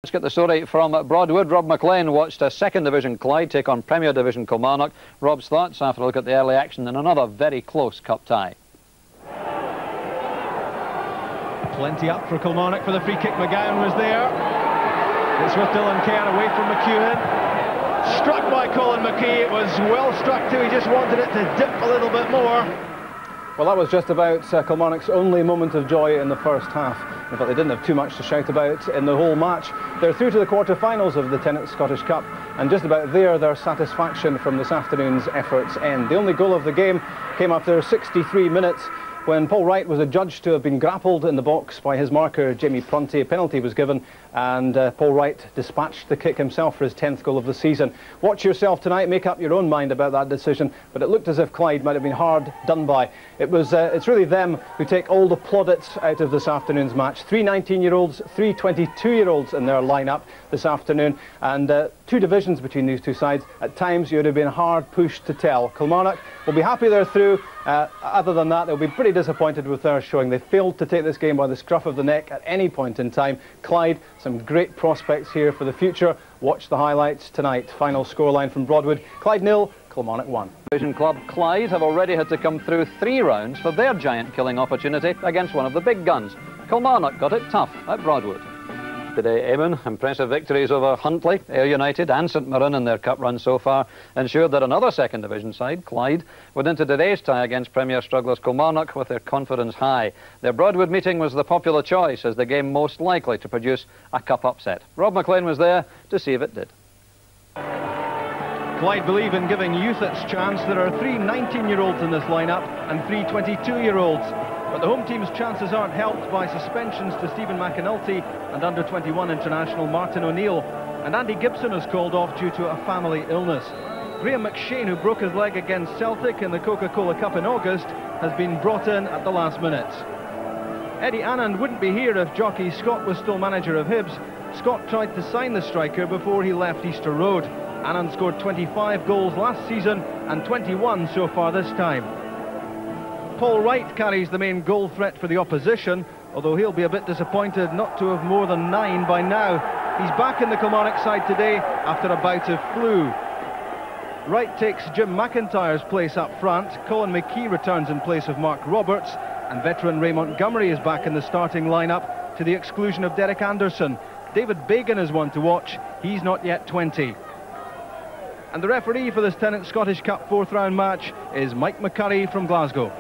Let's get the story from Broadwood. Rob McLean watched a second division Clyde take on Premier Division Kilmarnock. Rob's thoughts after a look at the early action in another very close cup tie. Plenty up for Kilmarnock for the free kick. McGowne was there. It's with Dylan Kerr away from McEwen. Struck by Colin McKee. It was well struck too. He just wanted it to dip a little bit more. Well, that was just about Kilmarnock's only moment of joy in the first half. In fact, they didn't have too much to shout about in the whole match. They're through to the quarter-finals of the Tennant Scottish Cup, and just about there, their satisfaction from this afternoon's efforts end. The only goal of the game came after 63 minutes, when Paul Wright was adjudged to have been grappled in the box by his marker, Jamie Prunty. A penalty was given, and Paul Wright dispatched the kick himself for his 10th goal of the season. Watch yourself tonight, make up your own mind about that decision, but it looked as if Clyde might have been hard done by. It's really them who take all the plaudits out of this afternoon's match. 3 19-year-olds, 3 22-year-olds in their lineup this afternoon, and two divisions between these two sides. At times, you would have been hard pushed to tell. Kilmarnock will be happy they're through. Other than that, they'll be pretty disappointed with their showing. They failed to take this game by the scruff of the neck at any point in time. Clyde, some great prospects here for the future. Watch the highlights tonight. Final scoreline from Broadwood: Clyde 0, Kilmarnock 1. Division club Clyde have already had to come through 3 rounds for their giant killing opportunity against one of the big guns. Kilmarnock got it tough at Broadwood. Today, Eamon, impressive victories over Huntly, Ayr United and St Mirren in their cup run so far ensured that another second division side, Clyde, went into today's tie against Premier strugglers Kilmarnock with their confidence high. Their Broadwood meeting was the popular choice as the game most likely to produce a cup upset. Rob McLean was there to see if it did. Clyde believe in giving youth its chance. There are 3 19-year-olds in this lineup and 3 22-year-olds. But the home team's chances aren't helped by suspensions to Stephen McAnulty and under-21 international Martin O'Neill. And Andy Gibson was called off due to a family illness. Graham McShane, who broke his leg against Celtic in the Coca-Cola Cup in August, has been brought in at the last minute. Eddie Anand wouldn't be here if jockey Scott was still manager of Hibs. Scott tried to sign the striker before he left Easter Road. Anand scored 25 goals last season and 21 so far this time. Paul Wright carries the main goal threat for the opposition, although he'll be a bit disappointed not to have more than 9 by now. He's back in the Kilmarnock side today after a bout of flu. Wright takes Jim McIntyre's place up front. Colin McKee returns in place of Mark Roberts, and veteran Ray Montgomery is back in the starting lineup to the exclusion of Derek Anderson. David Bagan is one to watch. He's not yet 20. And the referee for this Tennant Scottish Cup 4th round match is Mike McCurry from Glasgow.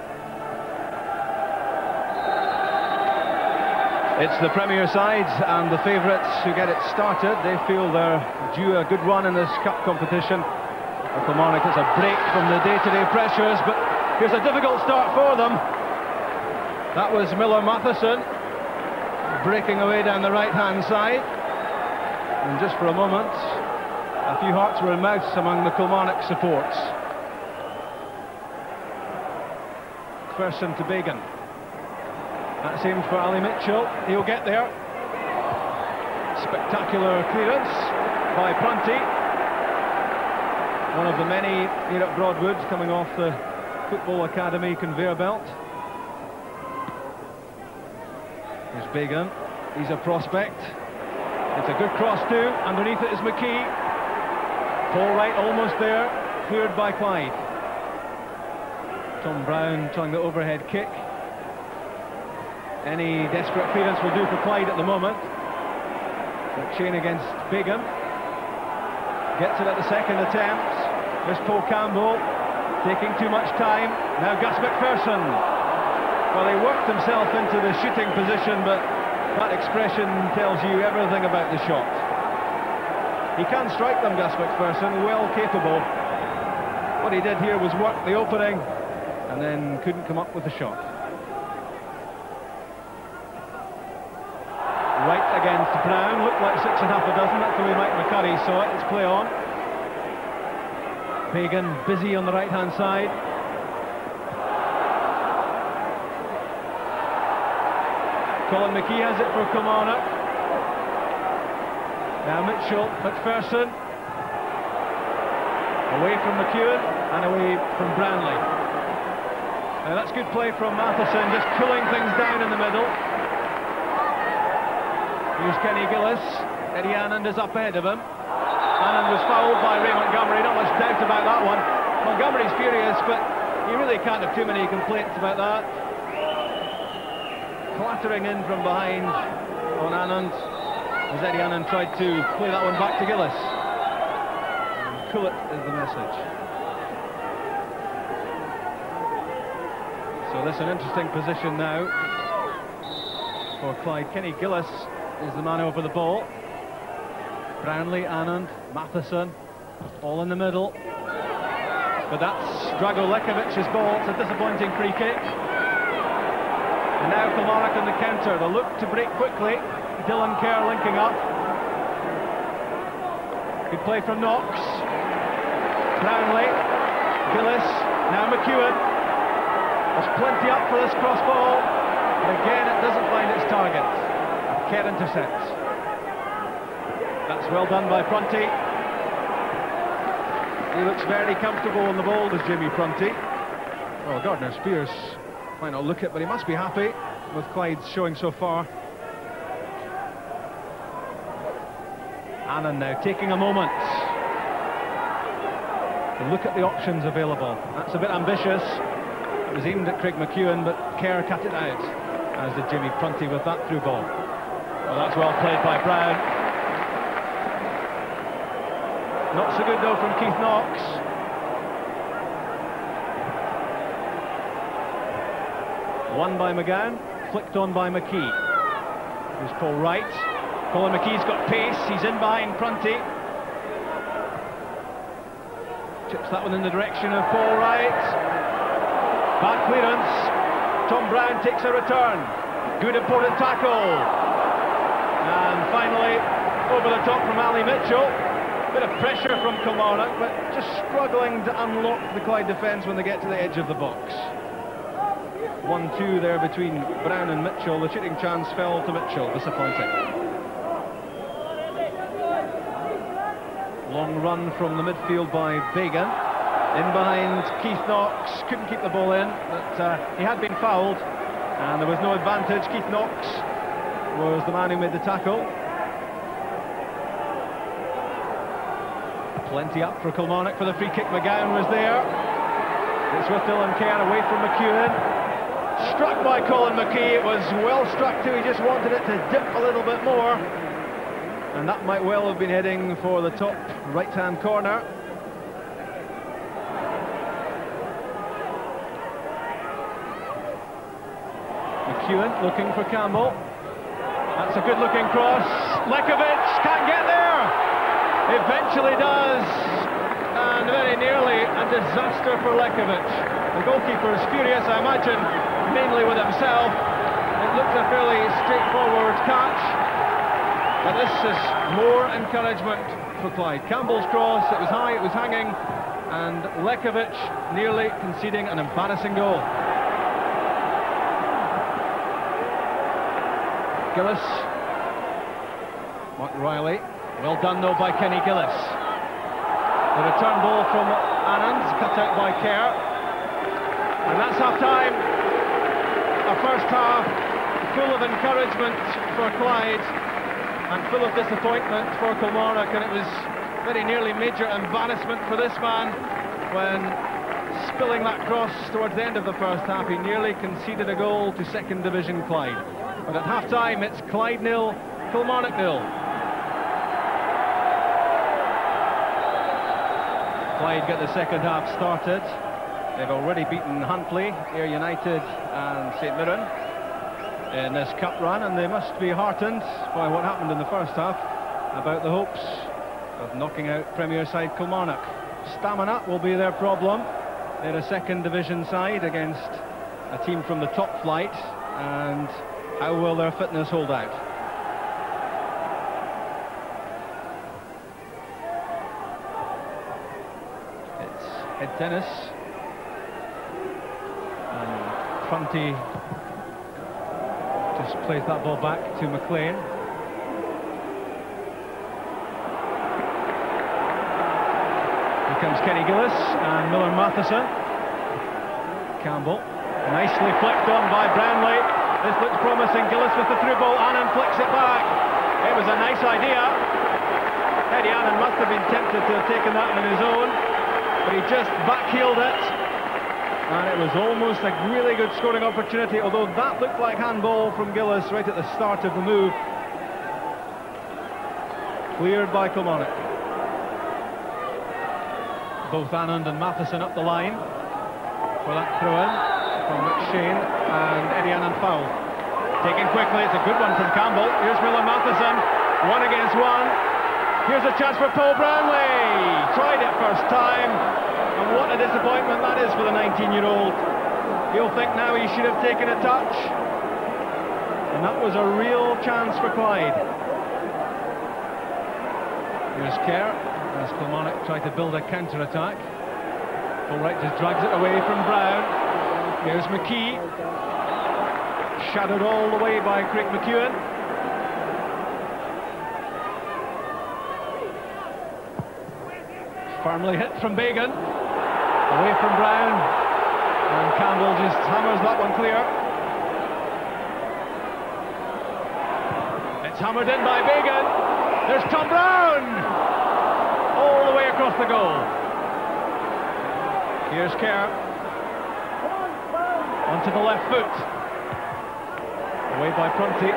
It's the Premier sides and the favourites who get it started. They feel they're due a good run in this cup competition. For Kilmarnock, it's a break from the day-to-day pressures, but here's a difficult start for them. That was MacPherson breaking away down the right-hand side. And just for a moment, a few hearts were in mouths among the Kilmarnock supports. MacPherson to Bagan. That's aimed for Ali Mitchell. He'll get there. Spectacular clearance by Prunty. One of the many here at Broadwood coming off the Football Academy conveyor belt. Here's Bagan. He's a prospect. It's a good cross too. Underneath it is McKee. Paul Wright almost there. Cleared by Clyde. Tom Brown trying the overhead kick. Any desperate clearance will do for Clyde at the moment. McShane against Bagan. Gets it at the second attempt. There's Paul Campbell taking too much time. Now Gus MacPherson. Well, he worked himself into the shooting position, but that expression tells you everything about the shot. He can strike them, Gus MacPherson, well capable. What he did here was work the opening and then couldn't come up with the shot. Wright against Brown, looked like 6 1/2 dozen, that's the way Mike McCurry saw it. It's play on. Bagan busy on the right-hand side. Colin McKee has it for Kilmarnock. Now Mitchell, MacPherson. Away from McEwen and away from Branley. Now that's good play from MacPherson, just cooling things down in the middle. Here's Kenny Gillis. Eddie Anand is up ahead of him. Anand was fouled by Ray Montgomery, not much doubt about that one. Montgomery's furious, but you really can't have too many complaints about that. Clattering in from behind on Anand, as Eddie Anand tried to play that one back to Gillis. And cool it is the message. So this is an interesting position now for Clyde. Kenny Gillis is the man over the ball. Brownlee, Anand, MacPherson, all in the middle. But that's Drago Lekovic's ball. It's a disappointing free kick. And now Kilmarnock on the counter. They look to break quickly. Dylan Kerr linking up. Good play from Knox. Brownlee, Gillis, now McGowne. There's plenty up for this cross ball, but again it doesn't find its target. Kerr intercepts. That's well done by Prunty. He looks very comfortable on the ball, does Jimmy Prunty. Well, Gardner Spears might not look it, but he must be happy with Clyde's showing so far. Anand now taking a moment to look at the options available. That's a bit ambitious. It was aimed at Craig McGowne, but Kerr cut it out, as did Jimmy Prunty with that through ball. Well, that's well played by Brown. Not so good though from Keith Knox. Won by McGowne, flicked on by McKee. Here's Paul Wright. Colin McKee's got pace, he's in behind Prunty. Chips that one in the direction of Paul Wright. Bad clearance. Tom Brown takes a return. Good important tackle. And finally, over the top from Ali Mitchell. Bit of pressure from Kilmarnock, but just struggling to unlock the Clyde defence when they get to the edge of the box. 1-2 there between Brown and Mitchell. The shooting chance fell to Mitchell. Disappointing. Long run from the midfield by Bagan. In behind Keith Knox, couldn't keep the ball in, but he had been fouled and there was no advantage. Keith Knox was the man who made the tackle. Plenty up for Kilmarnock for the free kick. McGowne was there. It's with Dylan Kerr away from McGowne. Struck by Colin McKee. It was well struck too, he just wanted it to dip a little bit more. And that might well have been heading for the top right-hand corner. McGowne looking for Campbell. That's a good-looking cross. Lekovic can't get there. Eventually does, and very nearly a disaster for Lekovic. The goalkeeper is furious, I imagine, mainly with himself. It looked a fairly straightforward catch, but this is more encouragement for Clyde. Campbell's cross, it was high, it was hanging, and Lekovic nearly conceding an embarrassing goal. Gillis, Mark Reilly, well done though by Kenny Gillis. The return ball from Anand, cut out by Kerr, and that's half-time. A first half full of encouragement for Clyde and full of disappointment for Kilmarnock, and it was very nearly major embarrassment for this man when, spilling that cross towards the end of the first half, he nearly conceded a goal to second division Clyde. But at half-time, it's Clyde 0, Kilmarnock 0. Clyde get the second half started. They've already beaten Huntly, Ayr United and St Mirren in this cup run, and they must be heartened by what happened in the first half about the hopes of knocking out Premier side Kilmarnock. Stamina will be their problem. They're a second division side against a team from the top flight, and how will their fitness hold out? It's head tennis, and Prunty just plays that ball back to McLean. Here comes Kenny Gillis and Miller MacPherson. Campbell, nicely flicked on by Brownlee. This looks promising. Gillis with the through ball, Anand flicks it back. It was a nice idea. Eddie Annan must have been tempted to have taken that on his own, but he just backheeled it. And it was almost a really good scoring opportunity, although that looked like handball from Gillis right at the start of the move. Cleared by Kilmarnock. Both Anand and MacPherson up the line for that throw-in from McShane, and Eddie Anand foul. Taken quickly, it's a good one from Campbell. Here's MacPherson, 1 against 1. Here's a chance for Paul Brownlee. Tried it first time, and what a disappointment that is for the 19-year-old. He'll think now he should have taken a touch, and that was a real chance for Clyde. Here's Kerr, as Kilmarnock tried to build a counter-attack. Wright just drags it away from Brown. Here's McKee, shadowed all the way by Craig McEwen. Firmly hit from Bagan, away from Brown, and Campbell just hammers that one clear. It's hammered in by Bagan. There's Tom Brown, all the way across the goal. Here's Kerr, onto the left foot, away by Prunty.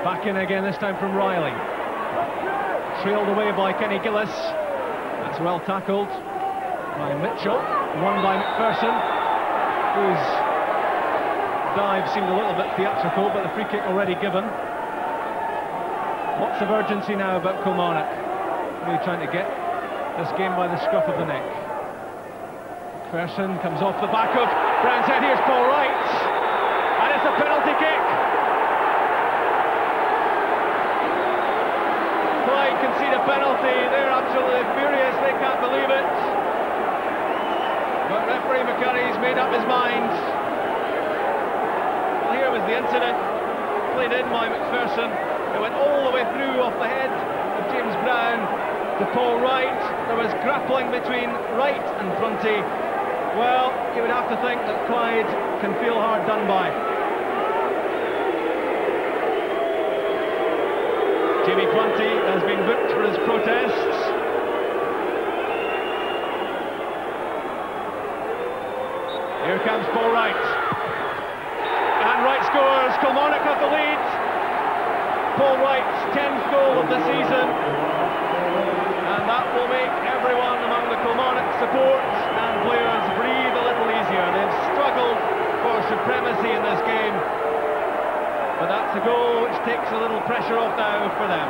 Back in again, this time from Reilly. Trailed away by Kenny Gillis. That's well tackled by Mitchell. Won by MacPherson, whose dive seemed a little bit theatrical, but the free kick already given. Lots of urgency now about Kilmarnock. Really trying to get this game by the scruff of the neck. MacPherson comes off the back of Brown's head. Here's Paul Wright, and it's a penalty kick. Clyde concede a penalty. They're absolutely furious. They can't believe it. But referee McCurry's made up his mind. Well, here was the incident. Played in by MacPherson. It went all the way through off the head of James Brown to Paul Wright. There was grappling between Wright and Prunty. Well, you would have to think that Clyde can feel hard done by. Jamie Prunty has been booked for his protests. Here comes Paul Wright. And Wright scores. Kilmarnock have the lead. Paul Wright's 10th goal of the season. And that will make everyone among the Kilmarnock support and players breathe a little easier. They've struggled for supremacy in this game. But that's a goal which takes a little pressure off now for them.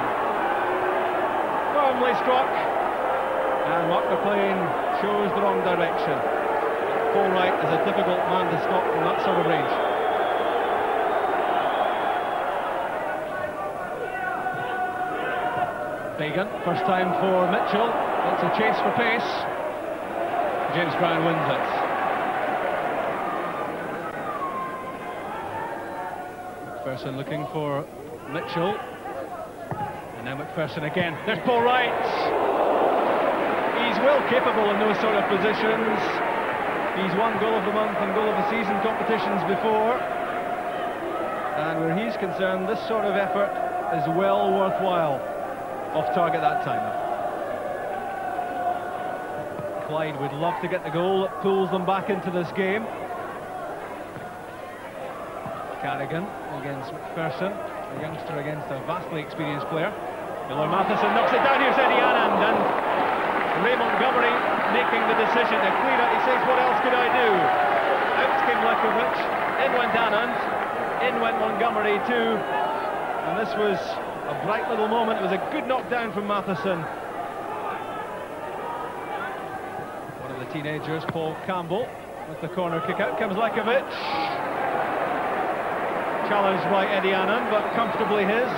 Firmly struck, and Mark McLean shows the wrong direction. Paul Wright is a difficult man to stop from that sort of range. Bagan, first time for Mitchell. It's a chase for pace. James Brown wins it. MacPherson looking for Mitchell, and now MacPherson again. There's Paul Wright. He's well capable in those sort of positions. He's won goal of the month and goal of the season competitions before, and where he's concerned, this sort of effort is well worthwhile. Off target that time. Clyde would love to get the goal that pulls them back into this game. Carrigan against MacPherson, a youngster against a vastly experienced player. MacPherson knocks it down. Here's Eddie Anand, and Ray Montgomery making the decision to clear it. He says, what else could I do? Out came Lekovic, in went Anand, in went Montgomery too, and this was a bright little moment. It was a good knockdown from MacPherson. One of the teenagers, Paul Campbell, with the corner kick. Out comes Lekovic. Challenged by Eddie Annan, but comfortably his.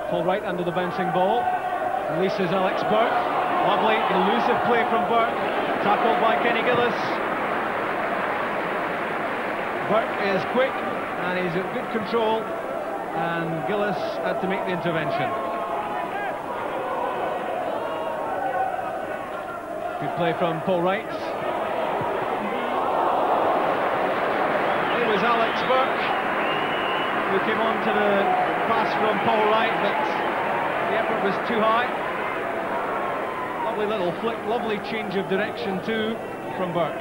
Paul Wright under the bouncing ball. Releases Alex Burke. Lovely, elusive play from Burke. Tackled by Kenny Gillis. Burke is quick and he's at good control, and Gillis had to make the intervention. Good play from Paul Wright. It was Alex Burke who came on to the pass from Paul Wright, but the effort was too high. Lovely little flick, lovely change of direction too from Burke.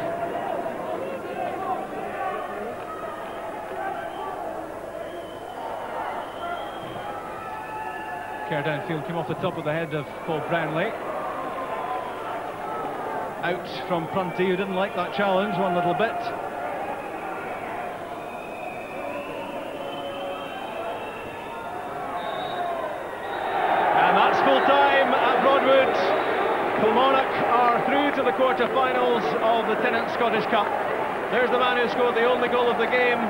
Kerr downfield, came off the top of the head of Paul Brownlee. Out from Prunty, who didn't like that challenge one little bit. And that's full time at Broadwood. Kilmarnock are through to the quarter-finals of the Tennent Scottish Cup. There's the man who scored the only goal of the game,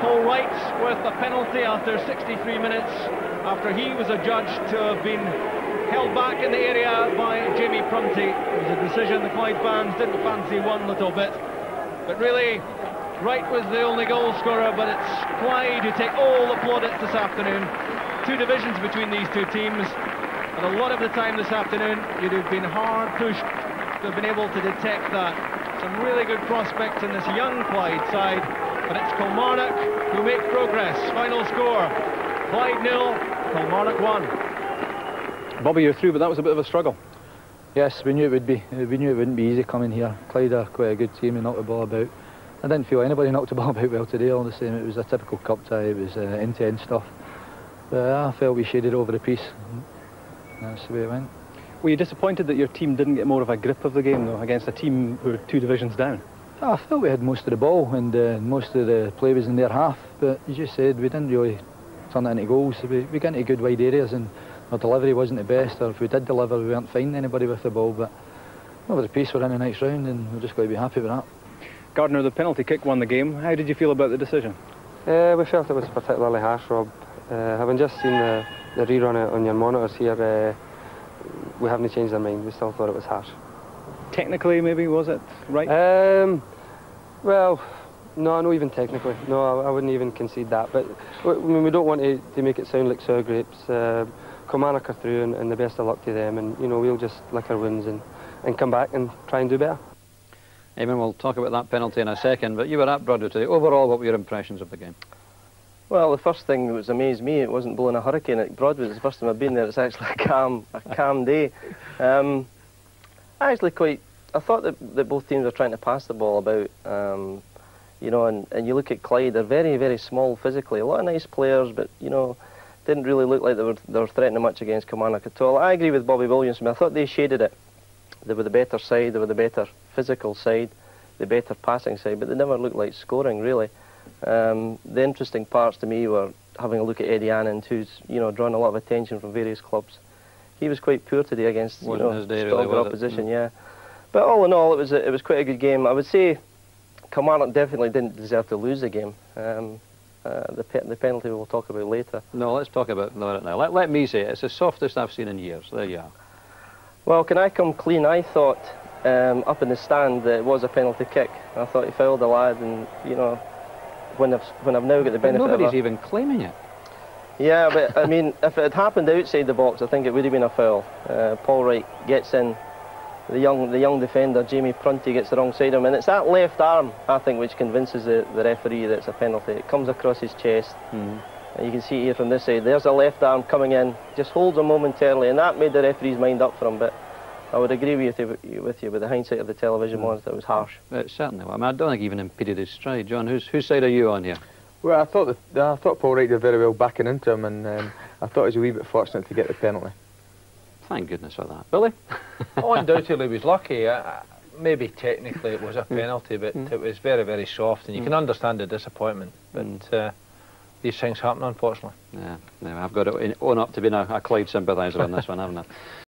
Paul Wright, with a penalty after 63 minutes, after he was adjudged to have been held back in the area by Jamie Prunty. It was a decision the Clyde fans didn't fancy one little bit. But really, Wright was the only goal scorer, but it's Clyde who take all the plaudits this afternoon. Two divisions between these two teams, and a lot of the time this afternoon, you'd have been hard pushed to have been able to detect that. Some really good prospects in this young Clyde side, but it's Kilmarnock who make progress. Final score, Clyde 0, Kilmarnock 1. Bobby, you're through, but that was a bit of a struggle. Yes, we knew it would be. We knew it wouldn't be easy coming here. Clyde are quite a good team and knocked the ball about. I didn't feel anybody knocked the ball about well today, all the same. It was a typical cup tie, it was intense stuff. But I felt we shaded over the piece. That's the way it went. Were you disappointed that your team didn't get more of a grip of the game, though, against a team who were two divisions down? I felt we had most of the ball and most of the play was in their half. But as you said, we didn't really turn it into goals. We got into good wide areas and our delivery wasn't the best, or if we did deliver, we weren't finding anybody with the ball. But over the piece, we're in the next round and we're just going to be happy with that. Gardner, the penalty kick won the game. How did you feel about the decision? We felt it was particularly harsh, Rob. Having just seen the rerun on your monitors here, we haven't changed our mind. We still thought it was harsh. Technically, maybe, was it right? Well, no, not even technically. No, I wouldn't even concede that. But we don't want to make it sound like sour grapes. Kilmarnock are through, and the best of luck to them. And you know, we'll just lick our wounds and come back and try and do better. Eamon, we'll talk about that penalty in a second, but you were at Broadwood today. Overall, what were your impressions of the game? Well, the first thing that was amazed me, it wasn't blowing a hurricane at Broadwood. It's the first time I've been there. It's actually a calm day. I thought that both teams were trying to pass the ball about. You know, and you look at Clyde, they're very, very small physically. A lot of nice players, but you know, didn't really look like they were threatening much against Kilmarnock at all. I agree with Bobby Williamson. I thought they shaded it. They were the better side, they were the better physical side, the better passing side, but they never looked like scoring, really. The interesting parts to me were having a look at Eddie Annand, who's, you know, drawn a lot of attention from various clubs. He was quite poor today against, you know, stronger opposition, yeah. But all in all, it was quite a good game. I would say Kilmarnock definitely didn't deserve to lose the game. The penalty we'll talk about later. No, let's talk about it now. Let me say it. It's the softest I've seen in years. There you are. Well, can I come clean? I thought up in the stand that it was a penalty kick. I thought he fouled the lad, and you know, when I've now got the benefit of nobody's even claiming it. Yeah, but I mean, if it had happened outside the box, I think it would have been a foul. Paul Wright gets in. The young defender, Jamie Prunty, gets the wrong side of him, and it's that left arm, I think, which convinces the referee that it's a penalty. It comes across his chest, and you can see here from this side, there's a left arm coming in, just holds him momentarily, and that made the referee's mind up for him. But I would agree with you with the hindsight of the television monitor, it was harsh. Certainly. I mean, I don't think even impeded his stride. John, whose side are you on here? Well, I thought Paul Wright did very well backing into him, and I thought he was a wee bit fortunate to get the penalty. Thank goodness for that. Billy? Oh, undoubtedly he was lucky. Maybe technically it was a penalty, but it was very, very soft, and you can understand the disappointment. But these things happen, unfortunately. Yeah, I've got to own up to being a Clyde sympathiser on this one, haven't I?